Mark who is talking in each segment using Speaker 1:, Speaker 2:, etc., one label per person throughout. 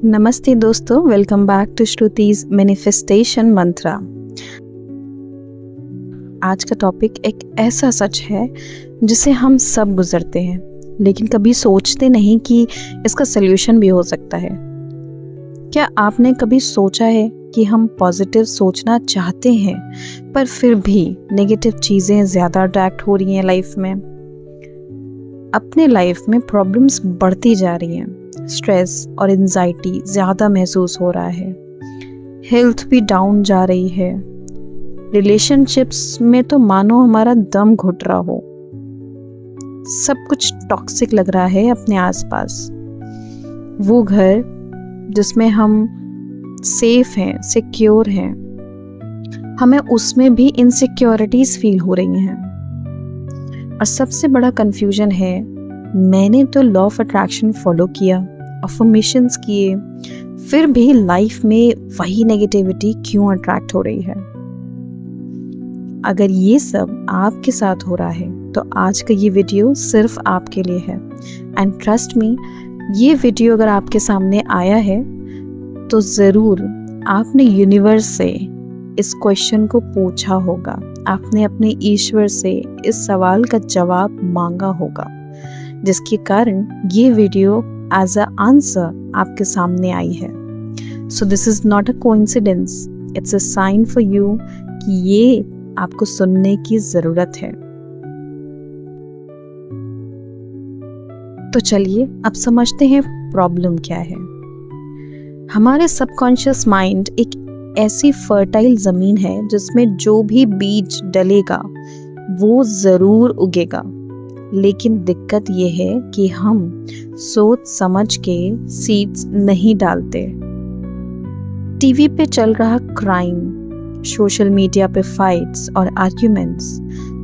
Speaker 1: नमस्ते दोस्तों, welcome back to श्रुति's manifestation मंत्रा। आज का टॉपिक एक ऐसा सच है जिसे हम सब गुजरते हैं, लेकिन कभी सोचते नहीं कि इसका सल्यूशन भी हो सकता है। क्या आपने कभी सोचा है कि हम पॉजिटिव सोचना चाहते हैं, पर फिर भी नेगेटिव चीज़ें ज़्यादा अट्रैक्ट हो रही हैं लाइफ में? अपने लाइफ में प्रॉब्लम्स बढ़ती जा रही हैं, स्ट्रेस और एंजाइटी ज़्यादा महसूस हो रहा है, हेल्थ भी डाउन जा रही है, रिलेशनशिप्स में तो मानो हमारा दम घुट रहा हो, सब कुछ टॉक्सिक लग रहा है अपने आसपास। वो घर जिसमें हम सेफ हैं, सिक्योर हैं, हमें उसमें भी इनसिक्योरिटीज फील हो रही हैं। और सबसे बड़ा कंफ्यूजन है, मैंने तो लॉ ऑफ अट्रैक्शन फॉलो किया, अफर्मेशंस किए, फिर भी लाइफ में वही नेगेटिविटी क्यों अट्रैक्ट हो रही है? अगर ये सब आपके साथ हो रहा है तो आज का ये वीडियो सिर्फ आपके लिए है। एंड ट्रस्ट मी, ये वीडियो अगर आपके सामने आया है तो ज़रूर आपने यूनिवर्स से इस क्वेश्चन को पूछा होगा, आपने अपने ईश्वर से इस सवाल का जवाब मांगा होगा, जिसके कारण ये वीडियो एज अ आंसर आपके सामने आई है। So this is not a coincidence, it's a sign for you कि ये आपको सुनने की ज़रूरत है। तो चलिए अब समझते हैं प्रॉब्लम क्या है। हमारे सबकॉन्शियस माइंड एक ऐसी फर्टाइल ज़मीन है जिसमें जो भी बीज डलेगा वो ज़रूर उगेगा, लेकिन दिक्कत ये है कि हम सोच समझ के सीड्स नहीं डालते। टीवी पे चल रहा क्राइम, सोशल मीडिया पे फाइट्स और आर्ग्यूमेंट्स,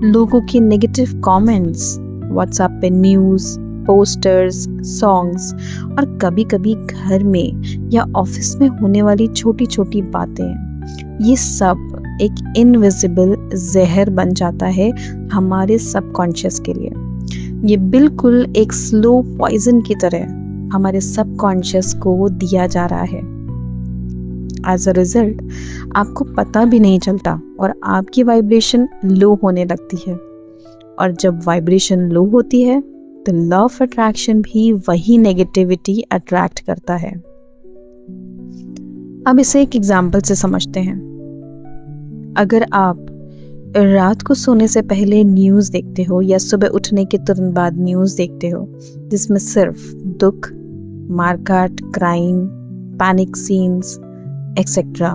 Speaker 1: लोगों की नेगेटिव कमेंट्स, व्हाट्सएप पे न्यूज़, पोस्टर्स, सॉन्ग्स और कभी कभी घर में या ऑफिस में होने वाली छोटी छोटी बातें, ये सब एक इनविजिबल जहर बन जाता है हमारे सबकॉन्शियस के लिए। ये बिल्कुल एक स्लो पॉइजन की तरह हमारे सबकॉन्शियस को दिया जा रहा है। एज अ रिजल्ट आपको पता भी नहीं चलता और आपकी वाइब्रेशन लो होने लगती है, और जब वाइब्रेशन लो होती है तो लॉ ऑफ अट्रैक्शन भी वही नेगेटिविटी अट्रैक्ट करता है। अब इसे एक एग्जाम्पल से समझते हैं। अगर आप रात को सोने से पहले न्यूज़ देखते हो या सुबह उठने के तुरंत बाद न्यूज़ देखते हो जिसमें सिर्फ दुख, मारकाट, क्राइम, पैनिक सीन्स एक्सेट्रा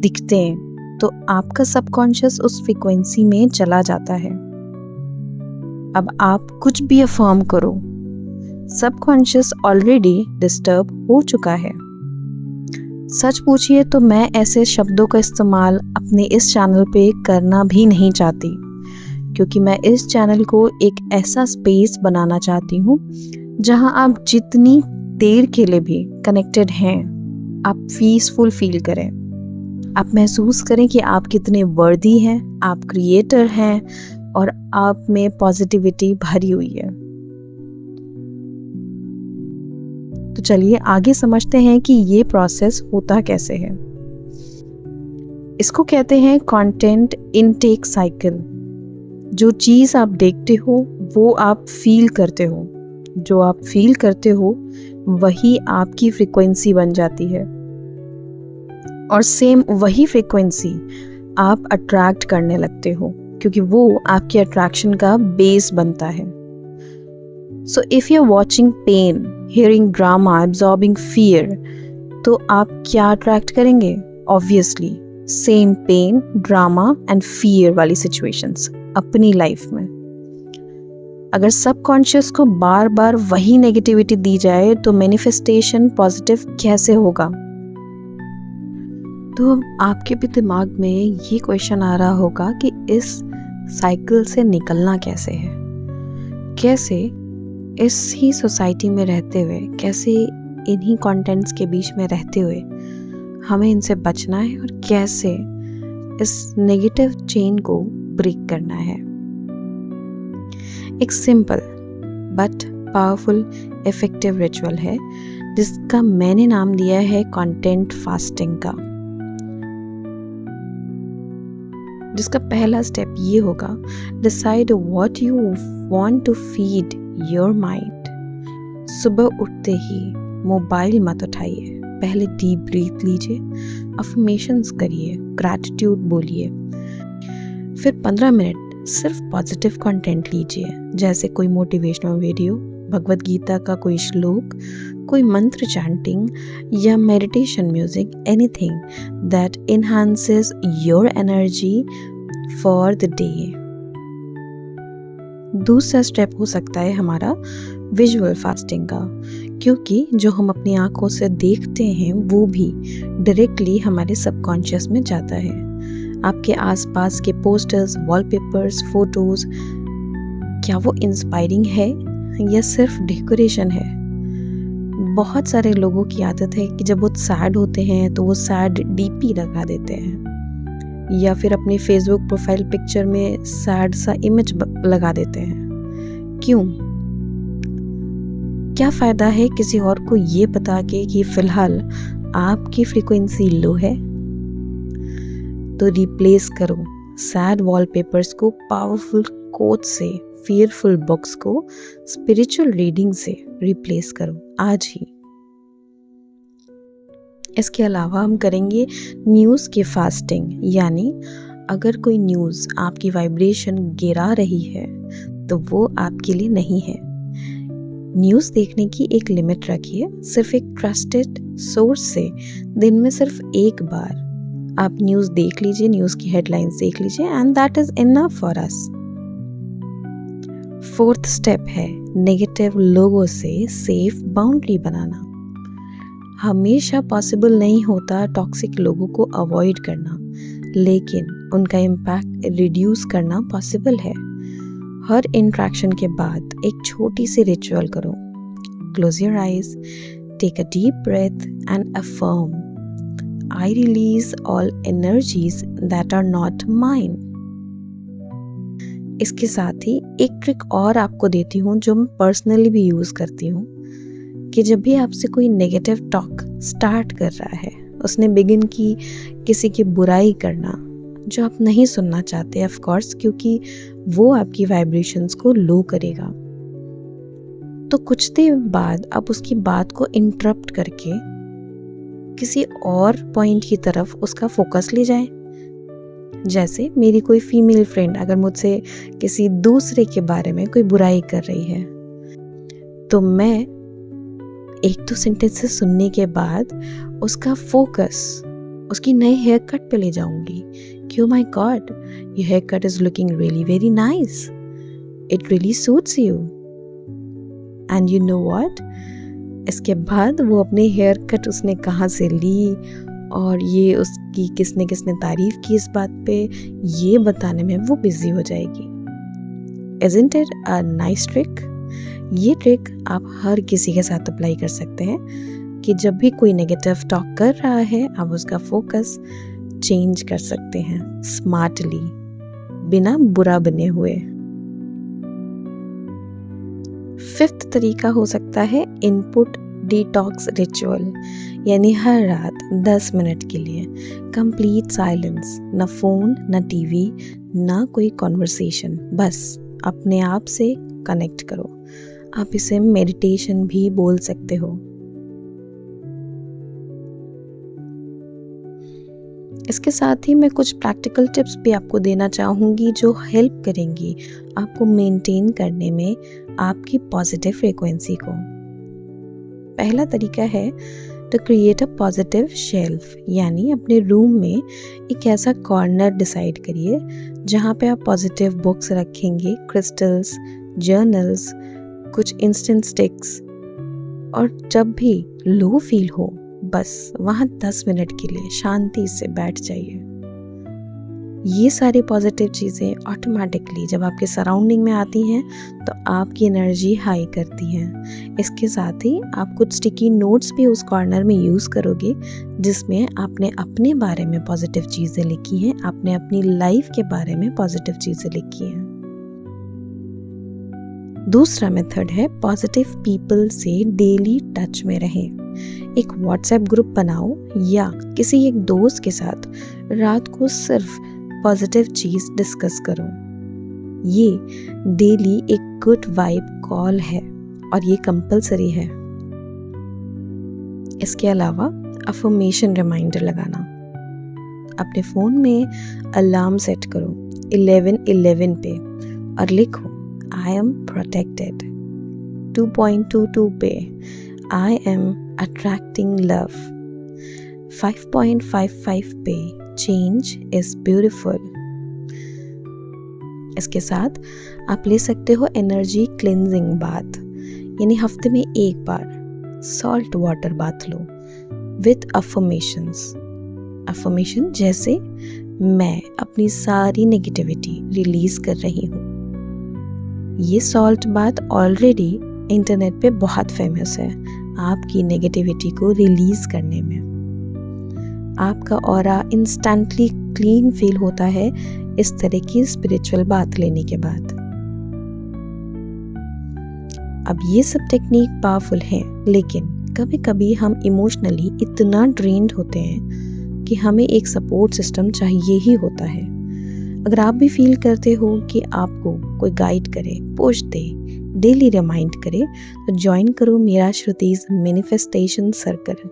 Speaker 1: दिखते हैं, तो आपका सबकॉन्शियस उस फ्रीक्वेंसी में चला जाता है। अब आप कुछ भी अफर्म करो, सबकॉन्शियस ऑलरेडी डिस्टर्ब हो चुका है। सच पूछिए तो मैं ऐसे शब्दों का इस्तेमाल अपने इस चैनल पे करना भी नहीं चाहती, क्योंकि मैं इस चैनल को एक ऐसा स्पेस बनाना चाहती हूँ जहाँ आप जितनी देर के लिए भी कनेक्टेड हैं, आप पीसफुल फील करें, आप महसूस करें कि आप कितने वर्दी हैं, आप क्रिएटर हैं और आप में पॉजिटिविटी भरी हुई है। तो चलिए आगे समझते हैं कि ये प्रोसेस होता कैसे है। इसको कहते हैं कंटेंट इनटेक साइकिल। जो चीज़ आप देखते हो वो आप फील करते हो, जो आप फील करते हो वही आपकी फ्रीक्वेंसी बन जाती है, और सेम वही फ्रीक्वेंसी आप अट्रैक्ट करने लगते हो, क्योंकि वो आपके अट्रैक्शन का बेस बनता है। So if you are watching pain, hearing drama, absorbing fear, तो आप क्या अट्रैक्ट करेंगे? Obviously same pain, drama and fear वाली सिचुएशंस अपनी लाइफ में। अगर सबकॉन्शियस को बार बार वही नेगेटिविटी दी जाए तो मैनिफेस्टेशन पॉजिटिव कैसे होगा? तो आपके भी दिमाग में ये क्वेश्चन आ रहा होगा कि इस साइकिल से निकलना कैसे है, कैसे इस ही सोसाइटी में रहते हुए, कैसे इन्हीं कंटेंट्स के बीच में रहते हुए हमें इनसे बचना है और कैसे इस नेगेटिव चेन को ब्रेक करना है। एक simple but powerful effective ritual है जिसका मैंने नाम दिया है कंटेंट फास्टिंग का, जिसका पहला स्टेप ये होगा, decide what you want to feed your mind. सुबह उठते ही मोबाइल मत उठाइए, पहले डीप ब्रीथ लीजिए, अफर्मेशंस करिए, ग्रैटिट्यूड बोलिए, फिर 15 मिनट सिर्फ पॉजिटिव कंटेंट लीजिए, जैसे कोई मोटिवेशनल वीडियो, भगवत गीता का कोई श्लोक, कोई मंत्र चैंटिंग या meditation music, anything that enhances your energy for the day. दूसरा स्टेप हो सकता है हमारा विजुअल फास्टिंग का, क्योंकि जो हम अपनी आंखों से देखते हैं वो भी डायरेक्टली हमारे सबकॉन्शियस में जाता है। आपके आसपास के पोस्टर्स, वॉलपेपर्स, फोटोज, क्या वो इंस्पायरिंग है या सिर्फ डेकोरेशन है? बहुत सारे लोगों की आदत है कि जब वो सैड होते हैं तो वो सैड डीपी लगा देते हैं या फिर अपनी फेसबुक प्रोफाइल पिक्चर में सैड सा इमेज लगा देते हैं। क्यों? क्या फ़ायदा है किसी और को ये बता के कि फ़िलहाल आपकी फ्रीक्वेंसी लो है? तो रिप्लेस करो सैड वॉलपेपर्स को पावरफुल कोट से, फियरफुल बुक्स को स्पिरिचुअल रीडिंग से रिप्लेस करो आज ही। इसके अलावा हम करेंगे न्यूज़ की फास्टिंग, यानी अगर कोई न्यूज़ आपकी वाइब्रेशन गिरा रही है तो वो आपके लिए नहीं है। न्यूज़ देखने की एक लिमिट रखिए, सिर्फ एक ट्रस्टेड सोर्स से दिन में सिर्फ एक बार आप न्यूज़ देख लीजिए, न्यूज़ की हेडलाइंस देख लीजिए, and that is enough for us. Fourth step है नेगेटिव लोगों से सेफ बाउंड्री बनाना। हमेशा पॉसिबल नहीं होता टॉक्सिक लोगों को अवॉइड करना, लेकिन उनका इम्पैक्ट रिड्यूस करना पॉसिबल है। हर इंट्रैक्शन के बाद एक छोटी सी रिचुअल करो। Close your eyes, take a deep breath and affirm, I release all energies that are not mine. इसके साथ ही एक ट्रिक और आपको देती हूँ जो मैं पर्सनली भी यूज़ करती हूँ, कि जब भी आपसे कोई नेगेटिव टॉक स्टार्ट कर रहा है, उसने बिगिन की किसी की बुराई करना जो आप नहीं सुनना चाहते, ऑफ कोर्स, क्योंकि वो आपकी वाइब्रेशंस को लो करेगा, तो कुछ देर बाद आप उसकी बात को इंटरप्ट करके किसी और पॉइंट की तरफ उसका फोकस ले जाएं। जैसे मेरी कोई फीमेल फ्रेंड अगर मुझसे किसी दूसरे के बारे में कोई बुराई कर रही है, तो मैं एक दो सेंटेंसेस सुनने के बाद उसका फोकस उसकी नए हेयर कट पे ले जाऊंगी कि oh my God, your haircut is looking really very nice, it really suits you, and you know what, इसके बाद वो अपने हेयर कट उसने कहाँ से ली और ये उसकी किसने किसने तारीफ की इस बात पे, ये बताने में वो बिजी हो जाएगी। Isn't it a nice trick? ये ट्रिक आप हर किसी के साथ अप्लाई कर सकते हैं कि जब भी कोई नेगेटिव टॉक कर रहा है आप उसका फोकस चेंज कर सकते हैं स्मार्टली, बिना बुरा बने हुए। फिफ्थ तरीका हो सकता है इनपुट डिटॉक्स रिचुअल, यानी हर रात 10 मिनट के लिए कंप्लीट साइलेंस, ना फोन, ना टीवी, ना कोई कॉन्वर्सेशन, बस अपने आप से कनेक्ट करो। आप इसे मेडिटेशन भी बोल सकते हो। इसके साथ ही मैं कुछ प्रैक्टिकल टिप्स भी आपको देना चाहूँगी जो हेल्प करेंगी आपको मेंटेन करने में आपकी पॉजिटिव फ्रीक्वेंसी को। पहला तरीका है to create a positive shelf, यानी अपने रूम में एक ऐसा कॉर्नर डिसाइड करिए जहाँ पे आप पॉजिटिव बुक्स रखेंगे, क्रिस्टल्स, जर्नल्स, कुछ इंस्टेंट स्टिक्स, और जब भी लो फील हो बस वहाँ 10 मिनट के लिए शांति से बैठ जाइए। ये सारी पॉजिटिव चीज़ें ऑटोमेटिकली जब आपके सराउंडिंग में आती हैं तो आपकी एनर्जी हाई करती हैं। इसके साथ ही आप कुछ स्टिकी नोट्स भी उस कॉर्नर में यूज़ करोगे जिसमें आपने अपने बारे में पॉजिटिव चीज़ें लिखी हैं, आपने अपनी लाइफ के बारे में पॉजिटिव चीज़ें लिखी हैं। दूसरा मेथड है पॉजिटिव पीपल से डेली टच में रहें। एक व्हाट्सएप ग्रुप बनाओ या किसी एक दोस्त के साथ रात को सिर्फ पॉजिटिव चीज़ डिस्कस करो। ये डेली एक गुड वाइब कॉल है और ये कंपलसरी है। इसके अलावा अफर्मेशन रिमाइंडर लगाना। अपने फ़ोन में अलार्म सेट करो 11:11 पे और लिखो आई एम प्रोटेक्टेड। 2.22 पे आई एम अट्रैक्टिंग लव। 5.55 पे चेंज इज ब्यूटिफुल। इसके साथ आप ले सकते हो एनर्जी क्लिनजिंग बाथ, यानी हफ्ते में एक बार सॉल्ट वाटर बाथ लो विद अफर्मेशंस। अफर्मेशन जैसे मैं अपनी सारी नेगेटिविटी रिलीज कर रही हूँ। ये सॉल्ट बाथ ऑलरेडी इंटरनेट पे बहुत फेमस है आपकी नेगेटिविटी को रिलीज करने में। आपका ऑरा इंस्टेंटली क्लीन फील होता है इस तरह की स्पिरिचुअल बात लेने के बाद। अब ये सब टेक्निक पावरफुल हैं, लेकिन कभी कभी हम इमोशनली इतना ड्रेन्ड होते हैं कि हमें एक सपोर्ट सिस्टम चाहिए ही होता है। अगर आप भी फील करते हो कि आपको कोई गाइड करे, पुश दे, डेली रिमाइंड करे, तो ज्वाइन करो मेरा श्रुतिज मैनिफेस्टेशन सर्कल।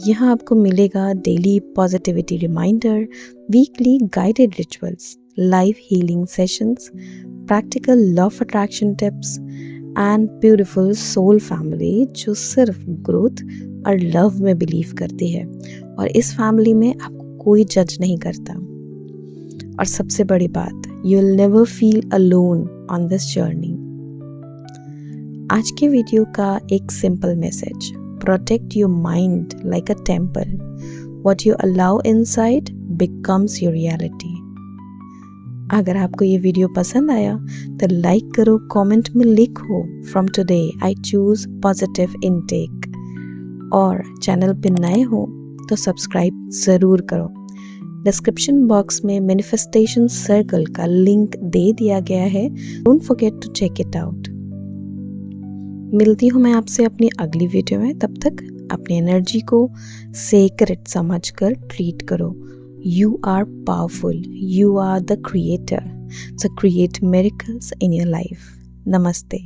Speaker 1: यहाँ आपको मिलेगा daily positivity reminder, weekly guided rituals, live healing sessions, practical law of attraction tips and beautiful soul family जो सिर्फ ग्रोथ और लव में बिलीव करती है। और इस फैमिली में आपको कोई जज नहीं करता। और सबसे बड़ी बात, you will never feel alone on this journey. आज के वीडियो का एक simple message, protect your mind like a temple. What you allow inside becomes your reality. अगर आपको ये वीडियो पसंद आया तो लाइक करो, कमेंट में लिखो from today I choose positive intake. और चैनल पे नए हो तो सब्सक्राइब ज़रूर करो। डिस्क्रिप्शन बॉक्स में मैनिफेस्टेशन सर्कल का लिंक दे दिया गया है, don't forget to check it out. मिलती हूँ मैं आपसे अपनी अगली वीडियो में। तब तक अपनी एनर्जी को सेक्रेट समझकर ट्रीट करो। You are powerful, you are the creator, so create miracles in your life. नमस्ते।